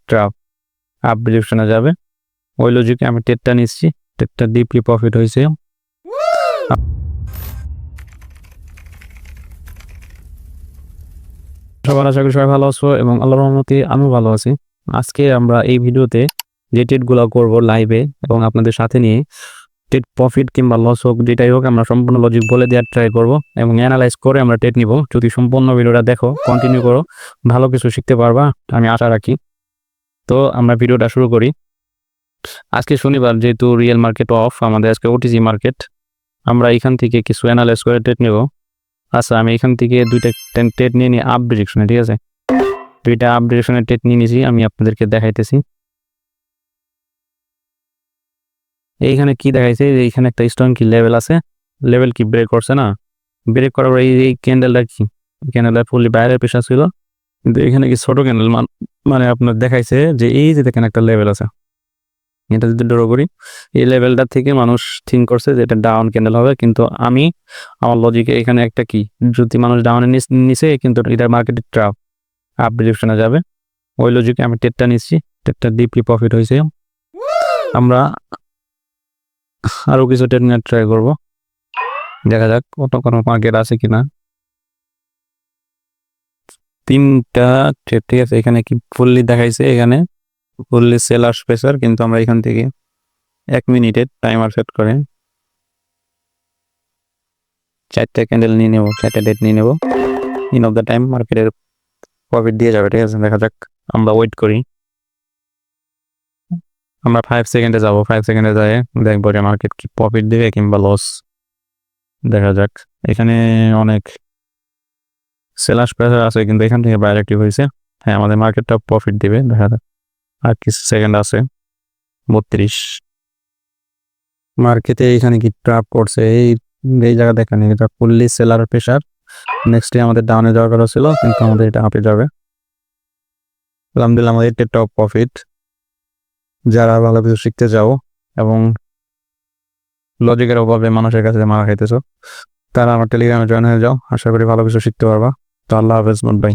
Trap up ডিরেকশনে যাবে, ওই লজিকে আমি টেটটা নিচ্ছি। টেটটা ডিপলি প্রফিট হয়েছে। সবার আশা করি সবাই ভালো আছো এবং আল্লাহর রহমতে আমিও ভালো আছি। আজকে আমরা এই ভিডিওতে যে টেটগুলো করব লাইভে এবং আপনাদের সাথে নিয়ে টেট প্রফিট কিংবা লস হোক যেটাই হোক আমরা সম্পূর্ণ লজিক বলে দেওয়ার ট্রাই করব এবং অ্যানালাইজ করে আমরা টেট নিব। যদি সম্পূর্ণ ভিডিওটা দেখো, কন্টিনিউ করো, ভালো কিছু শিখতে পারবা আমি আশা রাখি। তো আমরা ভিডিওটা শুরু করি। আজকে শনিবার, যেহেতু রিয়েল মার্কেট অফ, আমাদের আজকে ওটিজি মার্কেট। আমরা এখান থেকে কিছু অ্যানালাইজ করে টেট নেব। আচ্ছা, আমি এখান থেকে দুইটা টেট নিয়ে নিই আপ ডিরেকশনে, ঠিক আছে? দুইটা আপ ডিরেকশনের টেট নিয়ে নিয়েছি, আমি আপনাদেরকে দেখাইতেছি। এইখানে কি দেখাইছে, এইখানে একটা স্ট্রং কি লেভেল আছে, লেভেল কি ব্রেক করছে না? ব্রেক করার পর এই ক্যান্ডেলটা কি, ক্যান্ডেলটা ফুললি বাইরের পেশা ছিল, কিন্তু এখানে কি ছোট ক্যান্ডেল মানে আপনার দেখাইছে যে এই যে দেখেন একটা লেভেল আছে। এটা যদি ড্র করি, এই লেভেলটা থেকে মানুষ থিঙ্ক করছে যে এটা ডাউন ক্যান্ডেল হবে, কিন্তু আমি আমার লজিকে এখানে একটা কি, যদি মানুষ ডাউনের নিচে কিন্তু এটা মার্কেটের ট্রাপ আপ ডিরেকশনে যাবে, ওই লজিকে আমি টেটটা নিচ্ছি। টেটটা ডিপলি প্রফিট হয়েছে। আমরা আরো কিছু টেট নিয়ে ট্রাই করবো, দেখা যাক কত কোনো মার্কেট আছে কিনা। তিনটা ট্রেড, ঠিক আছে? এখানে কি ফুললি দেখাইছে, এখানে ফুললি সেলার প্রেসার, কিন্তু আমরা এখান থেকে 1 মিনিটের টাইমার সেট করে 4টা ক্যান্ডেল নিয়ে নেব, 4টা ডেট নিয়ে নেব। ইন অফ দ্য টাইম মার্কেটের প্রফিট দিয়ে যাবে, ঠিক আছে? দেখা যাক, আমরা ওয়েট করি। আমরা 5 সেকেন্ডে যাবো, 5 সেকেন্ডে যাই দেখবো যে মার্কেট কি প্রফিট দেবে কিংবা লস। দেখা যাক, এখানে অনেক সেলার প্রেসার আছে, কিন্তু এখান থেকে বাইরে অ্যাক্টিভ হয়েছে। হ্যাঁ, আমাদের মার্কেটটা প্রফিট দিবে, দেখা যাক। আর কিছু সেকেন্ড আছে, 32। মার্কেটে এখানে কি ট্র্যাপ করছে, এই জায়গা দেখেন, এটা fully seller pressure. Next day আমাদের ডাউনে যাওয়ার কথা ছিল, কিন্তু আমাদের এটা আপে যাবে। আলহামদুলিল্লাহ, আমাদের এটা টপ প্রফিট। যারা ভালো কিছু শিখতে যাও এবং লজিকের অভাবে মানুষের কাছে মারা খাইতেছো, তারা আমার টেলিগ্রামে জয়েন হয়ে যাও। আশা করি ভালো কিছু শিখতে পারবা। তো আল্লাহ হাফেজ, গুড বাই।